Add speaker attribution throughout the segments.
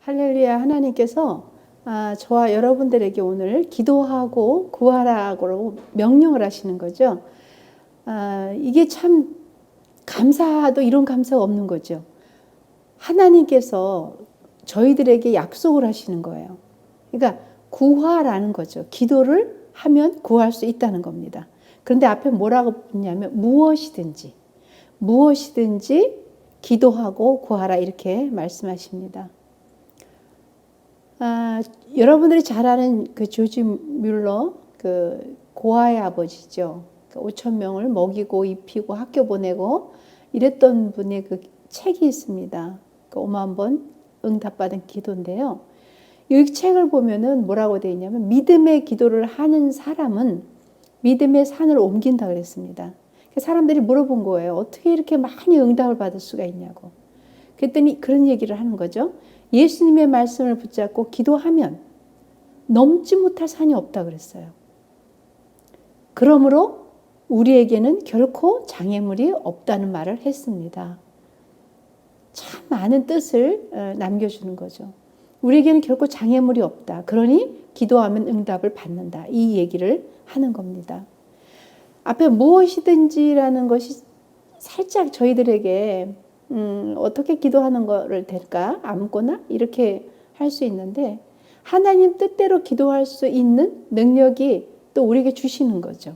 Speaker 1: 할렐루야. 하나님께서 저와 여러분들에게 오늘 기도하고 구하라고 명령을 하시는 거죠. 이게 참 감사도 이런 감사가 없는 거죠. 하나님께서 저희들에게 약속을 하시는 거예요. 그러니까 구하라는 거죠. 기도를 하면 구할 수 있다는 겁니다. 그런데 앞에 뭐라고 붙냐면 무엇이든지 기도하고 구하라 이렇게 말씀하십니다. 여러분들이 잘 아는 그 조지 뮬러, 그 고아의 아버지죠. 5천 명을 먹이고 입히고 학교 보내고 이랬던 분의 그 책이 있습니다. 그 5만 번 응답받은 기도인데요. 이 책을 보면은 뭐라고 되어 있냐면 믿음의 기도를 하는 사람은 믿음의 산을 옮긴다 그랬습니다. 사람들이 물어본 거예요. 어떻게 이렇게 많이 응답을 받을 수가 있냐고. 그랬더니 그런 얘기를 하는 거죠. 예수님의 말씀을 붙잡고 기도하면 넘지 못할 산이 없다 그랬어요. 그러므로 우리에게는 결코 장애물이 없다는 말을 했습니다. 참 많은 뜻을 남겨주는 거죠. 우리에게는 결코 장애물이 없다. 그러니 기도하면 응답을 받는다. 이 얘기를 하는 겁니다. 앞에 무엇이든지라는 것이 살짝 저희들에게 어떻게 기도하는 거를 될까? 아무거나 이렇게 할 수 있는데 하나님 뜻대로 기도할 수 있는 능력이 또 우리에게 주시는 거죠.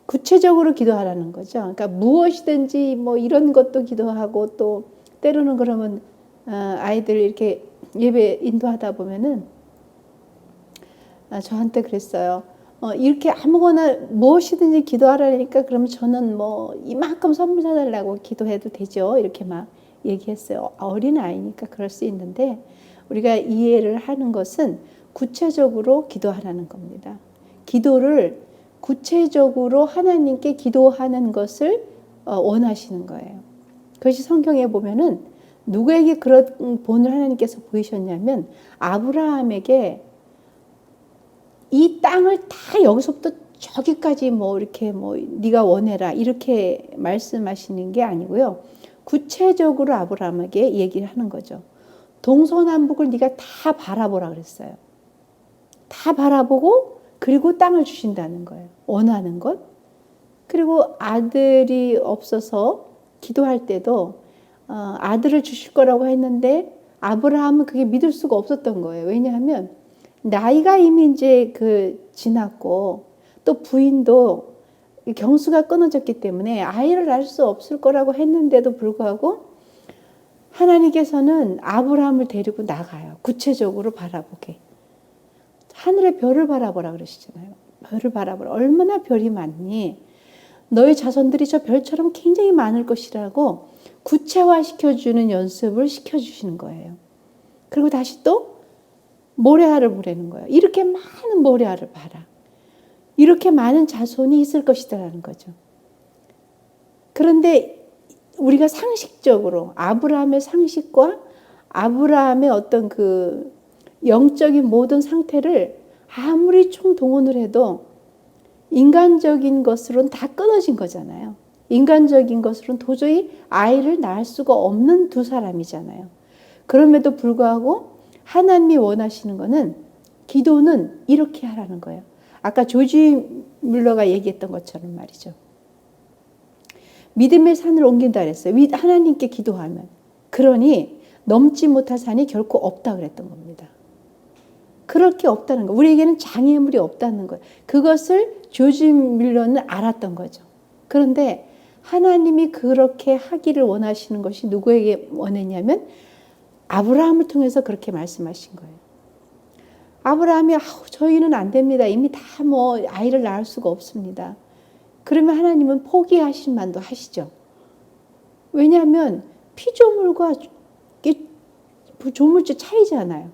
Speaker 1: 구체적으로 기도하라는 거죠. 그러니까 무엇이든지 뭐 이런 것도 기도하고 또 때로는 그러면 아이들 이렇게 예배 인도하다 보면은 저한테 그랬어요. 이렇게 아무거나 무엇이든지 기도하라니까 그러면 저는 뭐 이만큼 선물 사달라고 기도해도 되죠. 이렇게 막 얘기했어요. 어린 아이니까 그럴 수 있는데 우리가 이해를 하는 것은 구체적으로 기도하라는 겁니다. 기도를 구체적으로 하나님께 기도하는 것을 원하시는 거예요. 그것이 성경에 보면은 누구에게 그런 본을 하나님께서 보이셨냐면 아브라함에게 이 땅을 다 여기서부터 저기까지 뭐 이렇게 뭐 네가 원해라 이렇게 말씀하시는 게 아니고요. 구체적으로 아브라함에게 얘기를 하는 거죠. 동서남북을 네가 다 바라보라 그랬어요. 다 바라보고 그리고 땅을 주신다는 거예요. 원하는 것. 그리고 아들이 없어서 기도할 때도 아들을 주실 거라고 했는데 아브라함은 그게 믿을 수가 없었던 거예요. 왜냐하면 나이가 이미 이제 지났고 또 부인도 경수가 끊어졌기 때문에 아이를 낳을 수 없을 거라고 했는데도 불구하고 하나님께서는 아브라함을 데리고 나가요. 구체적으로 바라보게. 하늘의 별을 바라보라 그러시잖아요. 별을 바라보라. 얼마나 별이 많니? 너의 자손들이 저 별처럼 굉장히 많을 것이라고 구체화시켜주는 연습을 시켜주시는 거예요. 그리고 다시 또 모래알을 보내는 거예요. 이렇게 많은 모래알을 봐라. 이렇게 많은 자손이 있을 것이다라는 거죠. 그런데 우리가 상식적으로 아브라함의 상식과 아브라함의 어떤 그 영적인 모든 상태를 아무리 총동원을 해도 인간적인 것으로는 다 끊어진 거잖아요. 인간적인 것으로는 도저히 아이를 낳을 수가 없는 두 사람이잖아요. 그럼에도 불구하고 하나님이 원하시는 거는 기도는 이렇게 하라는 거예요. 아까 조지 뮬러가 얘기했던 것처럼 말이죠. 믿음의 산을 옮긴다 그랬어요. 하나님께 기도하면. 그러니 넘지 못할 산이 결코 없다 그랬던 겁니다. 그렇게 없다는 거. 우리에게는 장애물이 없다는 거예요. 그것을 조지 뮬러는 알았던 거죠. 그런데 하나님이 그렇게 하기를 원하시는 것이 누구에게 원했냐면 아브라함을 통해서 그렇게 말씀하신 거예요. 아브라함이 저희는 안 됩니다. 이미 다 뭐 아이를 낳을 수가 없습니다. 그러면 하나님은 포기하실 만도 하시죠. 왜냐하면 피조물과 조물주 차이잖아요.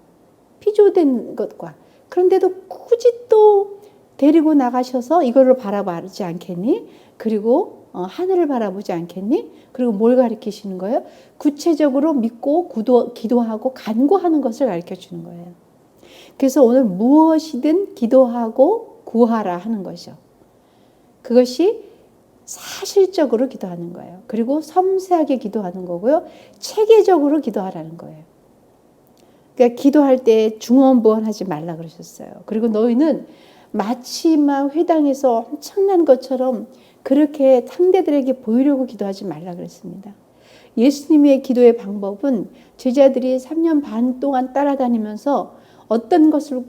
Speaker 1: 피조된 것과. 그런데도 굳이 또 데리고 나가셔서 이거를 바라보지 않겠니? 그리고 하늘을 바라보지 않겠니? 그리고 뭘 가르치시는 거예요? 구체적으로 믿고 기도하고 간구하는 것을 가르쳐 주는 거예요. 그래서 오늘 무엇이든 기도하고 구하라 하는 거죠. 그것이 사실적으로 기도하는 거예요. 그리고 섬세하게 기도하는 거고요. 체계적으로 기도하라는 거예요. 그러니까 기도할 때 중언부언하지 말라 그러셨어요. 그리고 너희는 마치 막 회당에서 엄청난 것처럼 그렇게 상대들에게 보이려고 기도하지 말라 그랬습니다. 예수님의 기도의 방법은 제자들이 3년 반 동안 따라다니면서 어떤 것을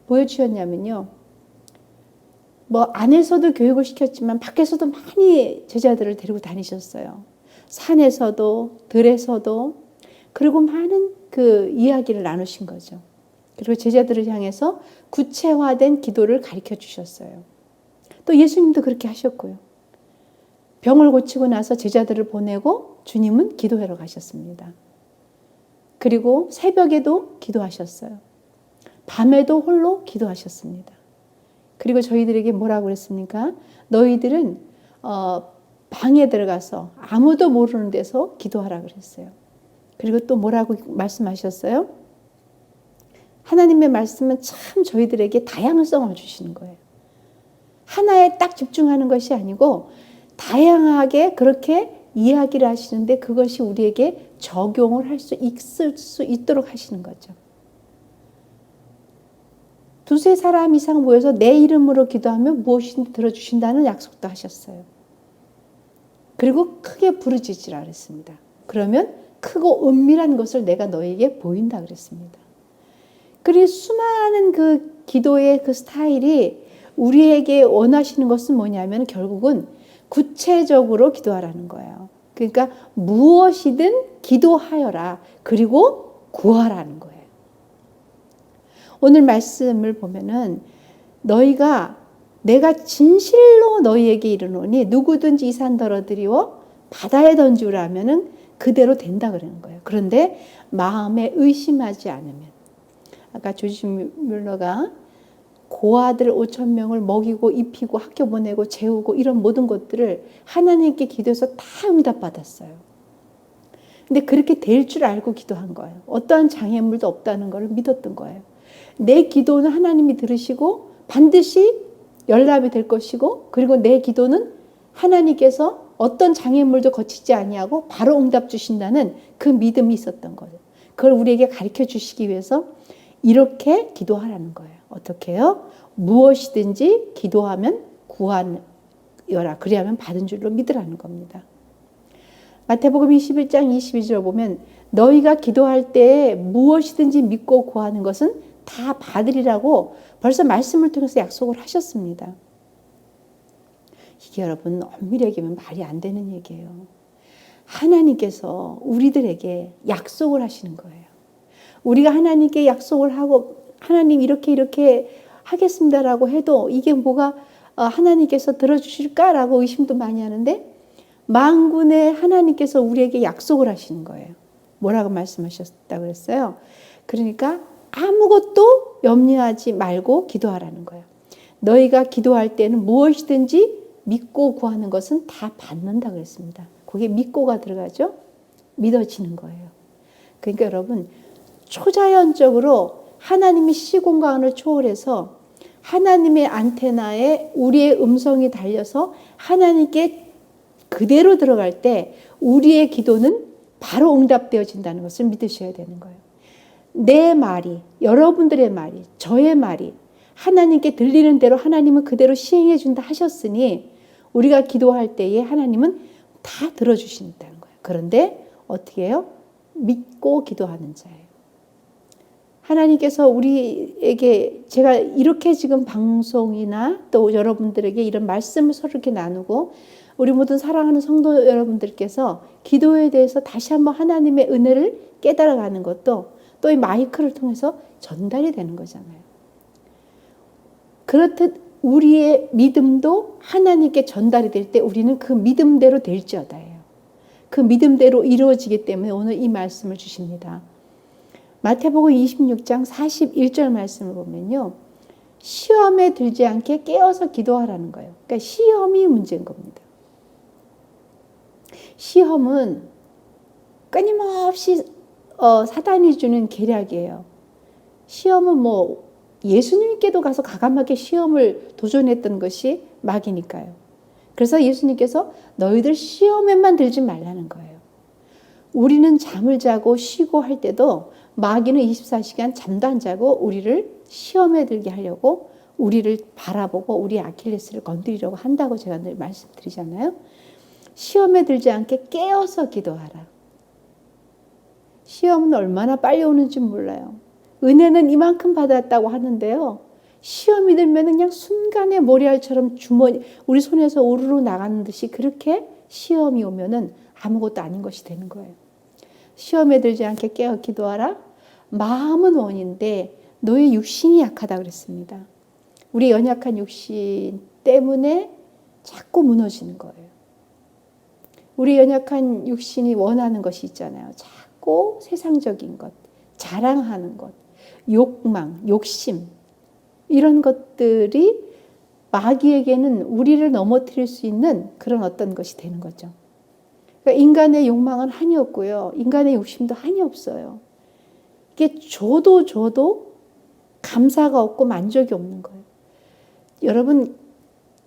Speaker 1: 보여주셨냐면요. 뭐 안에서도 교육을 시켰지만 밖에서도 많이 제자들을 데리고 다니셨어요. 산에서도 들에서도 그리고 많은 그 이야기를 나누신 거죠. 그리고 제자들을 향해서 구체화된 기도를 가르쳐 주셨어요. 또 예수님도 그렇게 하셨고요. 병을 고치고 나서 제자들을 보내고 주님은 기도하러 가셨습니다. 그리고 새벽에도 기도하셨어요. 밤에도 홀로 기도하셨습니다. 그리고 저희들에게 뭐라고 그랬습니까? 너희들은 방에 들어가서 아무도 모르는 데서 기도하라 그랬어요. 그리고 또 뭐라고 말씀하셨어요? 하나님의 말씀은 참 저희들에게 다양성을 주시는 거예요. 하나에 딱 집중하는 것이 아니고 다양하게 그렇게 이야기를 하시는데 그것이 우리에게 적용을 할 수 있을 수 있도록 하시는 거죠. 두세 사람 이상 모여서 내 이름으로 기도하면 무엇이든 들어주신다는 약속도 하셨어요. 그리고 크게 부르짖으라 그랬습니다. 그러면 크고 은밀한 것을 내가 너에게 보인다 그랬습니다. 그리고 수많은 그 기도의 그 스타일이 우리에게 원하시는 것은 뭐냐면 결국은 구체적으로 기도하라는 거예요. 그러니까 무엇이든 기도하여라. 그리고 구하라는 거예요. 오늘 말씀을 보면은 너희가 내가 진실로 너희에게 이르노니 누구든지 이 산 덜어들이워 바다에 던지라 하면은 그대로 된다 그러는 거예요. 그런데 마음에 의심하지 않으면 아까 조지 뮬러가 고아들 5,000명을 먹이고 입히고 학교 보내고 재우고 이런 모든 것들을 하나님께 기도해서 다 응답받았어요. 근데 그렇게 될 줄 알고 기도한 거예요. 어떠한 장애물도 없다는 걸 믿었던 거예요. 내 기도는 하나님이 들으시고 반드시 연락이 될 것이고 그리고 내 기도는 하나님께서 어떤 장애물도 거치지 아니하고 바로 응답 주신다는 그 믿음이 있었던 거예요. 그걸 우리에게 가르쳐 주시기 위해서 이렇게 기도하라는 거예요. 어떻게 해요? 무엇이든지 기도하면 구하여라. 그리하면 받은 줄로 믿으라는 겁니다. 마태복음 21장 22절 보면 너희가 기도할 때 무엇이든지 믿고 구하는 것은 다 받으리라고 벌써 말씀을 통해서 약속을 하셨습니다. 이게 여러분 엄밀히 얘기하면 말이 안 되는 얘기예요. 하나님께서 우리들에게 약속을 하시는 거예요. 우리가 하나님께 약속을 하고 하나님 이렇게 하겠습니다라고 해도 이게 뭐가 하나님께서 들어주실까라고 의심도 많이 하는데 만군의 하나님께서 우리에게 약속을 하시는 거예요. 뭐라고 말씀하셨다고 그랬어요? 그러니까 아무것도 염려하지 말고 기도하라는 거예요. 너희가 기도할 때는 무엇이든지 믿고 구하는 것은 다 받는다 그랬습니다. 거기에 믿고가 들어가죠? 믿어지는 거예요. 그러니까 여러분 초자연적으로 하나님의 시공간을 초월해서 하나님의 안테나에 우리의 음성이 달려서 하나님께 그대로 들어갈 때 우리의 기도는 바로 응답되어진다는 것을 믿으셔야 되는 거예요. 내 말이, 여러분들의 말이, 저의 말이 하나님께 들리는 대로 하나님은 그대로 시행해 준다 하셨으니 우리가 기도할 때에 하나님은 다 들어주신다는 거예요. 그런데 어떻게 해요? 믿고 기도하는 자예요. 하나님께서 우리에게 제가 이렇게 지금 방송이나 또 여러분들에게 이런 말씀을 서로 이렇게 나누고 우리 모든 사랑하는 성도 여러분들께서 기도에 대해서 다시 한번 하나님의 은혜를 깨달아가는 것도 또 이 마이크를 통해서 전달이 되는 거잖아요. 그렇듯 우리의 믿음도 하나님께 전달이 될 때 우리는 그 믿음대로 될지어다예요. 그 믿음대로 이루어지기 때문에 오늘 이 말씀을 주십니다. 마태복음 26장 41절 말씀을 보면요. 시험에 들지 않게 깨어서 기도하라는 거예요. 그러니까 시험이 문제인 겁니다. 시험은 끊임없이 사단이 주는 계략이에요. 시험은 뭐 예수님께도 가서 가감하게 시험을 도전했던 것이 마귀니까요. 그래서 예수님께서 너희들 시험에만 들지 말라는 거예요. 우리는 잠을 자고 쉬고 할 때도 마귀는 24시간 잠도 안 자고 우리를 시험에 들게 하려고 우리를 바라보고 우리 아킬레스를 건드리려고 한다고 제가 늘 말씀드리잖아요. 시험에 들지 않게 깨어서 기도하라. 시험은 얼마나 빨리 오는지 몰라요. 은혜는 이만큼 받았다고 하는데요. 시험이 들면 그냥 순간에 모래알처럼 주머니 우리 손에서 우르르 나가는 듯이 그렇게 시험이 오면은 아무것도 아닌 것이 되는 거예요. 시험에 들지 않게 깨어 기도하라. 마음은 원인데 너의 육신이 약하다 그랬습니다. 우리 연약한 육신 때문에 자꾸 무너지는 거예요. 우리 연약한 육신이 원하는 것이 있잖아요. 자꾸 세상적인 것, 자랑하는 것, 욕망, 욕심 이런 것들이 마귀에게는 우리를 넘어뜨릴 수 있는 그런 어떤 것이 되는 거죠. 그러니까 인간의 욕망은 한이 없고요. 인간의 욕심도 한이 없어요. 이게 줘도 감사가 없고 만족이 없는 거예요. 여러분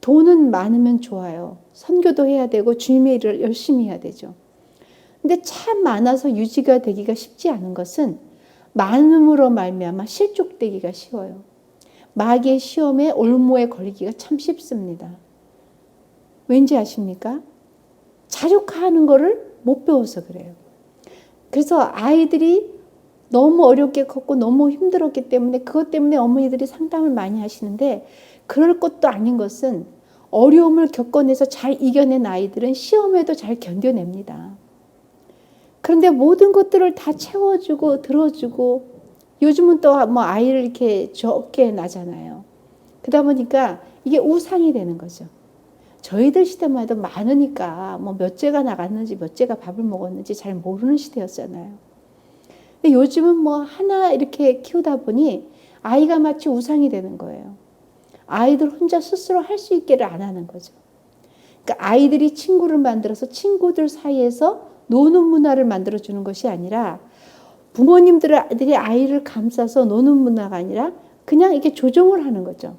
Speaker 1: 돈은 많으면 좋아요. 선교도 해야 되고 주님의 일을 열심히 해야 되죠. 근데 참 많아서 유지가 되기가 쉽지 않은 것은 많음으로 말미암아 실족되기가 쉬워요. 마귀의 시험에 올무에 걸리기가 참 쉽습니다. 왠지 아십니까? 자력화하는 거를 못 배워서 그래요. 그래서 아이들이 너무 어렵게 컸고 너무 힘들었기 때문에 그것 때문에 어머니들이 상담을 많이 하시는데 그럴 것도 아닌 것은 어려움을 겪어내서 잘 이겨낸 아이들은 시험에도 잘 견뎌냅니다. 그런데 모든 것들을 다 채워주고 들어주고 요즘은 또 뭐 아이를 이렇게 적게 낳잖아요. 그러다 보니까 이게 우상이 되는 거죠. 저희들 시대만 해도 많으니까 뭐 몇째가 나갔는지 몇째가 밥을 먹었는지 잘 모르는 시대였잖아요. 근데 요즘은 뭐 하나 이렇게 키우다 보니 아이가 마치 우상이 되는 거예요. 아이들 혼자 스스로 할 수 있게를 안 하는 거죠. 그러니까 아이들이 친구를 만들어서 친구들 사이에서 노는 문화를 만들어주는 것이 아니라 부모님들이 아이를 감싸서 노는 문화가 아니라 그냥 이렇게 조종을 하는 거죠.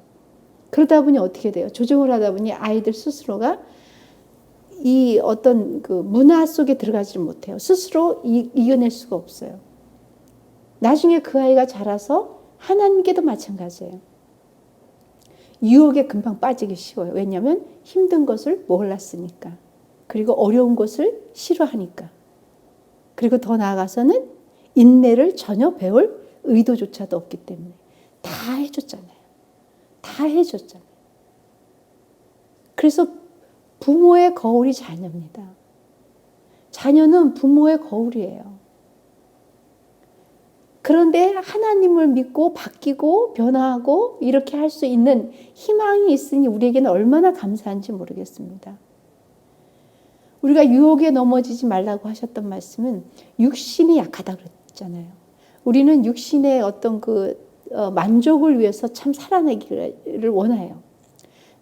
Speaker 1: 그러다 보니 어떻게 돼요? 조종을 하다 보니 아이들 스스로가 이 어떤 그 문화 속에 들어가지 못해요. 스스로 이겨낼 수가 없어요. 나중에 그 아이가 자라서 하나님께도 마찬가지예요. 유혹에 금방 빠지기 쉬워요. 왜냐하면 힘든 것을 몰랐으니까. 그리고 어려운 것을 싫어하니까. 그리고 더 나아가서는 인내를 전혀 배울 의도조차도 없기 때문에. 다 해줬잖아요. 다 해줬잖아요. 그래서 부모의 거울이 자녀입니다. 자녀는 부모의 거울이에요. 그런데 하나님을 믿고 바뀌고 변화하고 이렇게 할 수 있는 희망이 있으니 우리에게는 얼마나 감사한지 모르겠습니다. 우리가 유혹에 넘어지지 말라고 하셨던 말씀은 육신이 약하다고 그랬잖아요. 우리는 육신의 어떤 그 만족을 위해서 참 살아내기를 원해요.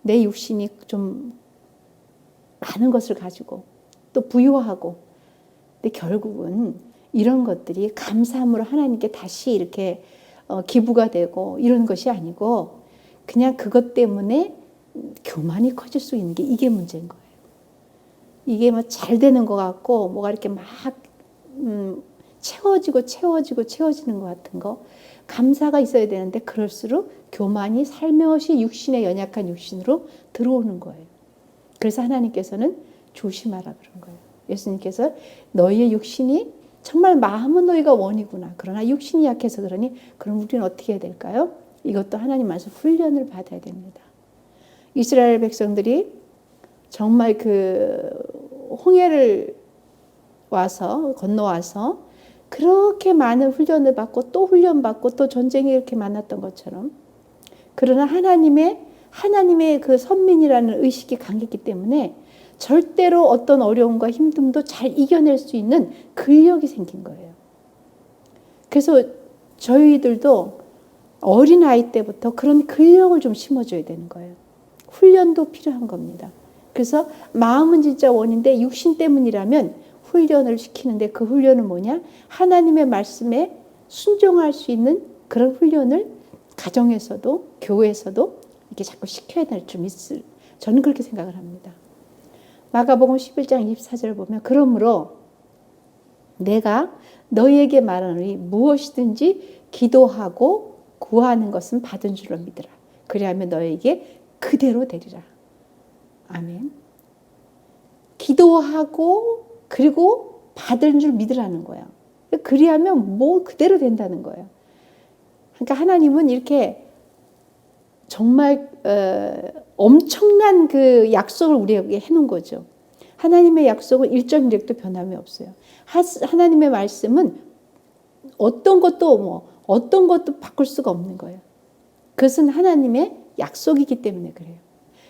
Speaker 1: 내 육신이 좀 많은 것을 가지고 또 부유하고. 근데 결국은 이런 것들이 감사함으로 하나님께 다시 이렇게 기부가 되고 이런 것이 아니고 그냥 그것 때문에 교만이 커질 수 있는 게 이게 문제인 거예요. 이게 뭐 잘 되는 것 같고 뭐가 이렇게 막 채워지는 것 같은 거. 감사가 있어야 되는데 그럴수록 교만이 살며시 육신의 연약한 육신으로 들어오는 거예요. 그래서 하나님께서는 조심하라 그런 거예요. 예수님께서 너희의 육신이 정말 마음은 너희가 원이구나. 그러나 육신이 약해서 그러니 그럼 우리는 어떻게 해야 될까요? 이것도 하나님 말씀 훈련을 받아야 됩니다. 이스라엘 백성들이 정말 그 홍해를 건너와서 그렇게 많은 훈련을 받고 또 훈련받고 또 전쟁이 이렇게 많았던 것처럼 그러나 하나님의 그 선민이라는 의식이 강했기 때문에 절대로 어떤 어려움과 힘듦도 잘 이겨낼 수 있는 근력이 생긴 거예요. 그래서 저희들도 어린아이 때부터 그런 근력을 좀 심어줘야 되는 거예요. 훈련도 필요한 겁니다. 그래서 마음은 진짜 원인데 육신 때문이라면 훈련을 시키는데 그 훈련은 뭐냐? 하나님의 말씀에 순종할 수 있는 그런 훈련을 가정에서도 교회에서도 이렇게 자꾸 시켜야 될 줄 저는 그렇게 생각을 합니다. 마가복음 11장 24절을 보면 그러므로 내가 너희에게 말하노니 무엇이든지 기도하고 구하는 것은 받은 줄로 믿으라. 그리하면 너희에게 그대로 되리라. 아멘. 기도하고 그리고 받은 줄 믿으라는 거야. 그리하면 뭐 그대로 된다는 거예요. 그러니까 하나님은 이렇게 정말 엄청난 그 약속을 우리에게 해놓은 거죠. 하나님의 약속은 일정일획도 변함이 없어요. 하나님의 말씀은 어떤 것도 바꿀 수가 없는 거예요. 그것은 하나님의 약속이기 때문에 그래요.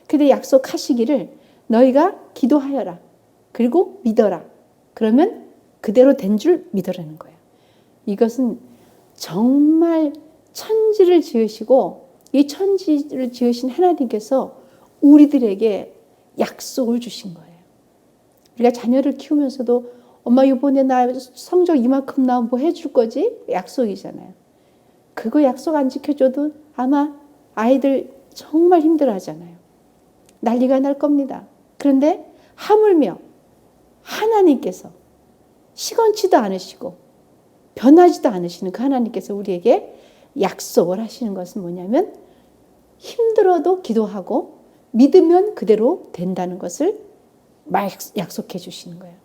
Speaker 1: 근데 약속하시기를 너희가 기도하여라. 그리고 믿어라. 그러면 그대로 된 줄 믿으라는 거예요. 이것은 정말 천지를 지으시고 이 천지를 지으신 하나님께서 우리들에게 약속을 주신 거예요. 우리가 자녀를 키우면서도 엄마 이번에 나 성적 이만큼 나오면 뭐 해줄 거지? 약속이잖아요. 그거 약속 안 지켜줘도 아마 아이들 정말 힘들어하잖아요. 난리가 날 겁니다. 그런데 하물며 하나님께서 시건치도 않으시고 변하지도 않으시는 그 하나님께서 우리에게 약속을 하시는 것은 뭐냐면 힘들어도 기도하고 믿으면 그대로 된다는 것을 약속해 주시는 거예요.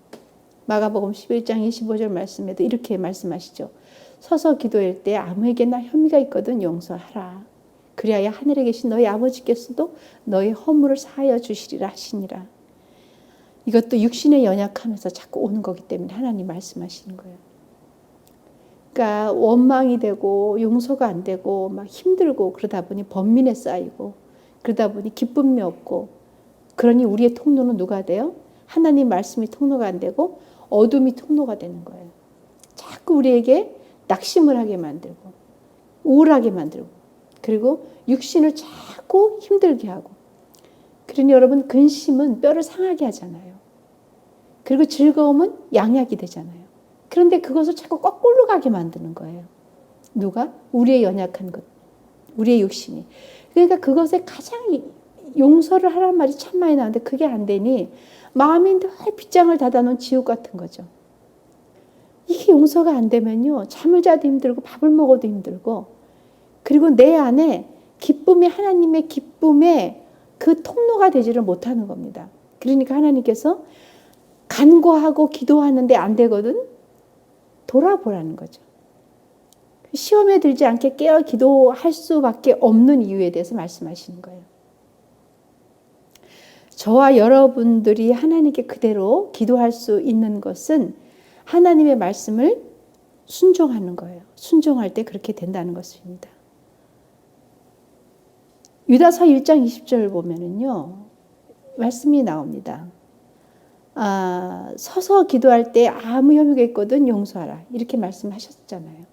Speaker 1: 마가복음 11장 25절 말씀에도 이렇게 말씀하시죠. 서서 기도할 때 아무에게나 혐의가 있거든 용서하라. 그리하여 하늘에 계신 너희 아버지께서도 너희 허물을 사하여 주시리라 하시니라. 이것도 육신의 연약함에서 자꾸 오는 거기 때문에 하나님 말씀하시는 거예요. 그러니까 원망이 되고 용서가 안 되고 막 힘들고 그러다 보니 번민에 쌓이고 그러다 보니 기쁨이 없고 그러니 우리의 통로는 누가 돼요? 하나님 말씀이 통로가 안 되고 어둠이 통로가 되는 거예요. 자꾸 우리에게 낙심을 하게 만들고 우울하게 만들고 그리고 육신을 자꾸 힘들게 하고 그러니 여러분 근심은 뼈를 상하게 하잖아요. 그리고 즐거움은 양약이 되잖아요. 그런데 그것을 자꾸 거꾸로 가게 만드는 거예요. 누가? 우리의 연약한 것, 우리의 육신이. 그러니까 그것에 가장 용서를 하라는 말이 참 많이 나오는데 그게 안 되니 마음이 늘 빗장을 닫아놓은 지옥 같은 거죠. 이게 용서가 안 되면요. 잠을 자도 힘들고 밥을 먹어도 힘들고 그리고 내 안에 기쁨이 하나님의 기쁨의 그 통로가 되지를 못하는 겁니다. 그러니까 하나님께서 간구하고 기도하는데 안 되거든? 돌아보라는 거죠. 시험에 들지 않게 깨어 기도할 수밖에 없는 이유에 대해서 말씀하시는 거예요. 저와 여러분들이 하나님께 그대로 기도할 수 있는 것은 하나님의 말씀을 순종하는 거예요. 순종할 때 그렇게 된다는 것입니다. 유다서 1장 20절을 보면은요, 말씀이 나옵니다. 서서 기도할 때 아무 혐의가 있거든 용서하라. 이렇게 말씀하셨잖아요.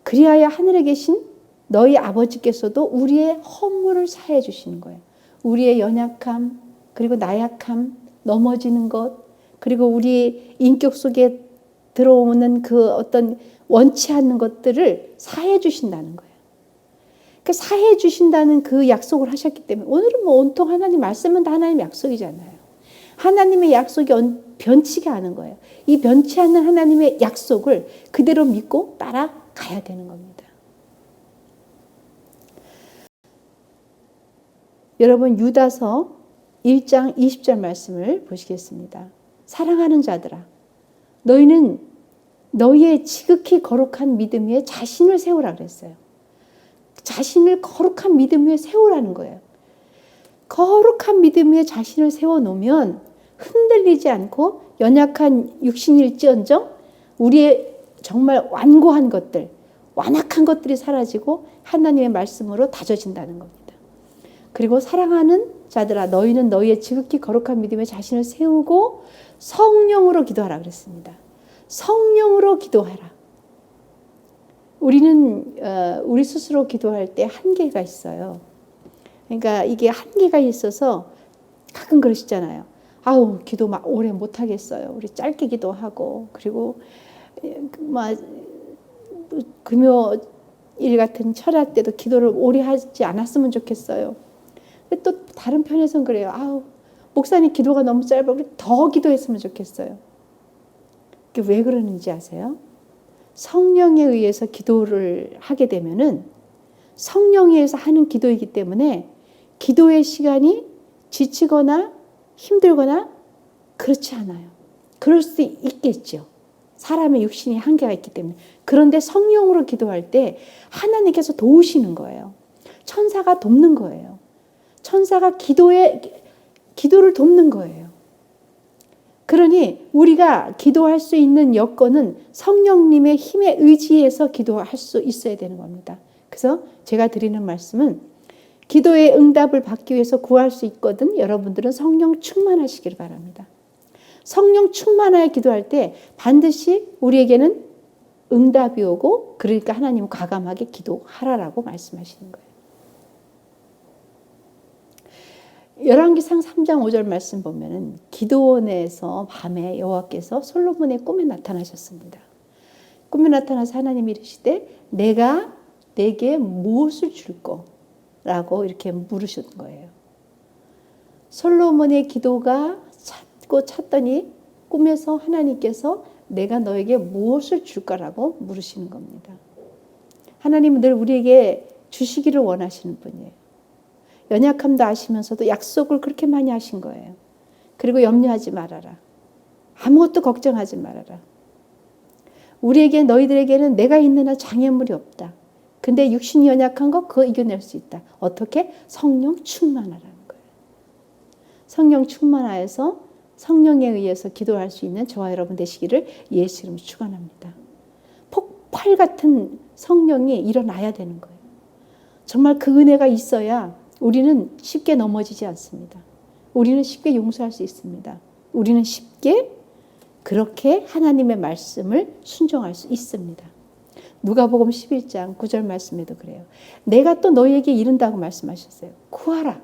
Speaker 1: 그리하여 하늘에 계신 너희 아버지께서도 우리의 허물을 사해 주시는 거예요. 우리의 연약함, 그리고 나약함, 넘어지는 것, 그리고 우리 인격 속에 들어오는 그 어떤 원치 않는 것들을 사해 주신다는 거예요. 그 사해 주신다는 그 약속을 하셨기 때문에 오늘은 뭐 온통 하나님 말씀은 다 하나님 약속이잖아요. 하나님의 약속이 변치가 않은 거예요. 이 변치 않는 하나님의 약속을 그대로 믿고 따라가야 되는 겁니다. 여러분 유다서 1장 20절 말씀을 보시겠습니다. 사랑하는 자들아 너희는 너희의 지극히 거룩한 믿음 위에 자신을 세우라 그랬어요. 자신을 거룩한 믿음 위에 세우라는 거예요. 거룩한 믿음 위에 자신을 세워놓으면 흔들리지 않고 연약한 육신일지언정 우리의 정말 완고한 것들, 완악한 것들이 사라지고 하나님의 말씀으로 다져진다는 겁니다. 그리고 사랑하는 자들아 너희는 너희의 지극히 거룩한 믿음에 자신을 세우고 성령으로 기도하라 그랬습니다. 성령으로 기도하라. 우리는 우리 스스로 기도할 때 한계가 있어요. 그러니까 이게 한계가 있어서 가끔 그러시잖아요. 아우 기도 막 오래 못 하겠어요. 우리 짧게 기도하고 그리고 막 금요일 같은 철학 때도 기도를 오래 하지 않았으면 좋겠어요. 또 다른 편에서는 그래요. 아우 목사님 기도가 너무 짧아. 우리 더 기도했으면 좋겠어요. 그게 왜 그러는지 아세요? 성령에 의해서 기도를 하게 되면은 성령에 의해서 하는 기도이기 때문에 기도의 시간이 지치거나 힘들거나 그렇지 않아요. 그럴 수 있겠죠. 사람의 육신이 한계가 있기 때문에. 그런데 성령으로 기도할 때 하나님께서 도우시는 거예요. 천사가 돕는 거예요. 천사가 기도를 돕는 거예요. 그러니 우리가 기도할 수 있는 여건은 성령님의 힘에 의지해서 기도할 수 있어야 되는 겁니다. 그래서 제가 드리는 말씀은 기도의 응답을 받기 위해서 구할 수 있거든 여러분들은 성령 충만하시길 바랍니다. 성령 충만하여 기도할 때 반드시 우리에게는 응답이 오고 그러니까 하나님은 과감하게 기도하라라고 말씀하시는 거예요. 열왕기상 3장 5절 말씀 보면은 기도원에서 밤에 여호와께서 솔로몬의 꿈에 나타나셨습니다. 꿈에 나타나서 하나님이 이르시되 내가 내게 무엇을 줄 거라고 이렇게 물으신 거예요. 솔로몬의 기도가 찾더니 꿈에서 하나님께서 내가 너에게 무엇을 줄까라고 물으시는 겁니다. 하나님은 늘 우리에게 주시기를 원하시는 분이에요. 연약함도 아시면서도 약속을 그렇게 많이 하신 거예요. 그리고 염려하지 말아라. 아무것도 걱정하지 말아라. 우리에게 너희들에게는 내가 있는 한 장애물이 없다. 근데 육신이 연약한 거 그거 이겨낼 수 있다. 어떻게? 성령 충만하라는 거예요. 성령 충만하여서 성령에 의해서 기도할 수 있는 저와 여러분 되시기를 예수 이름으로 축원합니다. 폭발 같은 성령이 일어나야 되는 거예요. 정말 그 은혜가 있어야 우리는 쉽게 넘어지지 않습니다. 우리는 쉽게 용서할 수 있습니다. 우리는 쉽게 그렇게 하나님의 말씀을 순종할 수 있습니다. 누가복음 11장 9절 말씀에도 그래요. 내가 또 너희에게 이른다고 말씀하셨어요. 구하라.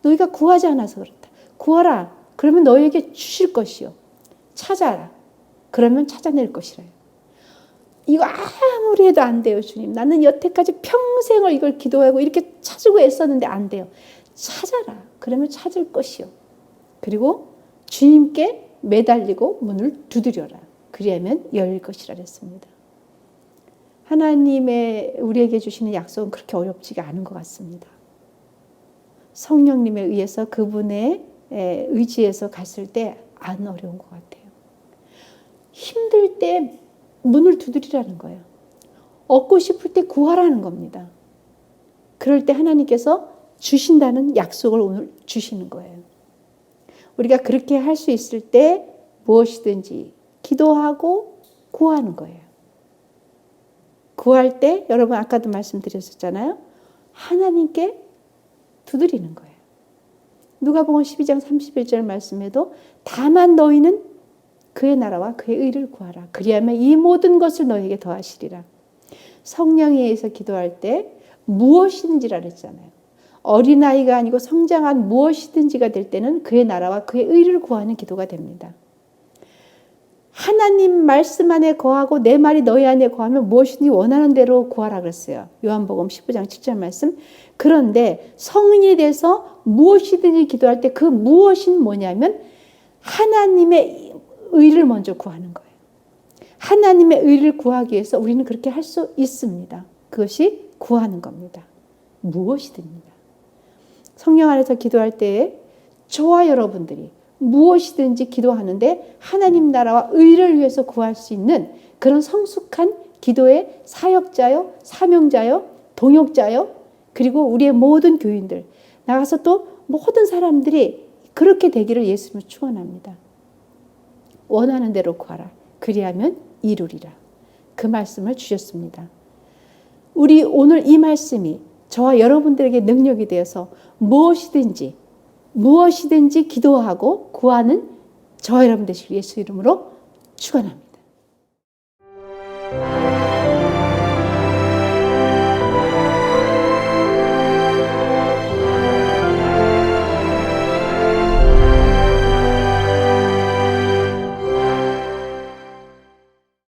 Speaker 1: 너희가 구하지 않아서 그렇다. 구하라. 그러면 너희에게 주실 것이요. 찾아라. 그러면 찾아낼 것이래요. 이거 아무리 해도 안 돼요, 주님. 나는 여태까지 평생을 이걸 기도하고 이렇게 찾으고 애썼는데 안 돼요. 찾아라. 그러면 찾을 것이요. 그리고 주님께 매달리고 문을 두드려라. 그리하면 열릴 것이라 그랬습니다. 하나님의 우리에게 주시는 약속은 그렇게 어렵지가 않은 것 같습니다. 성령님에 의해서 그분의 의지에서 갔을 때 안 어려운 것 같아요. 힘들 때 문을 두드리라는 거예요. 얻고 싶을 때 구하라는 겁니다. 그럴 때 하나님께서 주신다는 약속을 오늘 주시는 거예요. 우리가 그렇게 할 수 있을 때 무엇이든지 기도하고 구하는 거예요. 구할 때 여러분 아까도 말씀드렸었잖아요. 하나님께 두드리는 거예요. 누가복음 12장 31절 말씀에도 다만 너희는 그의 나라와 그의 의를 구하라. 그리하면 이 모든 것을 너희에게 더하시리라. 성령에 의해서 기도할 때 무엇이든지라 그랬잖아요. 어린아이가 아니고 성장한 무엇이든지가 될 때는 그의 나라와 그의 의를 구하는 기도가 됩니다. 하나님 말씀 안에 거하고 내 말이 너희 안에 거하면 무엇이든지 원하는 대로 구하라 그랬어요. 요한복음 15장 7절 말씀. 그런데 성인이 돼서 무엇이든지 기도할 때 그 무엇인 뭐냐면 하나님의 의를 먼저 구하는 거예요. 하나님의 의를 구하기 위해서 우리는 그렇게 할 수 있습니다. 그것이 구하는 겁니다. 무엇이든입니다. 성령 안에서 기도할 때에 저와 여러분들이 무엇이든지 기도하는데 하나님 나라와 의를 위해서 구할 수 있는 그런 성숙한 기도의 사역자요, 사명자요, 동역자요, 그리고 우리의 모든 교인들 나가서 또 모든 사람들이 그렇게 되기를 예수님을 축원합니다. 원하는 대로 구하라. 그리하면 이루리라. 그 말씀을 주셨습니다. 우리 오늘 이 말씀이 저와 여러분들에게 능력이 되어서 무엇이든지 기도하고 구하는 저와 여러분 되시길 예수 이름으로 축원합니다.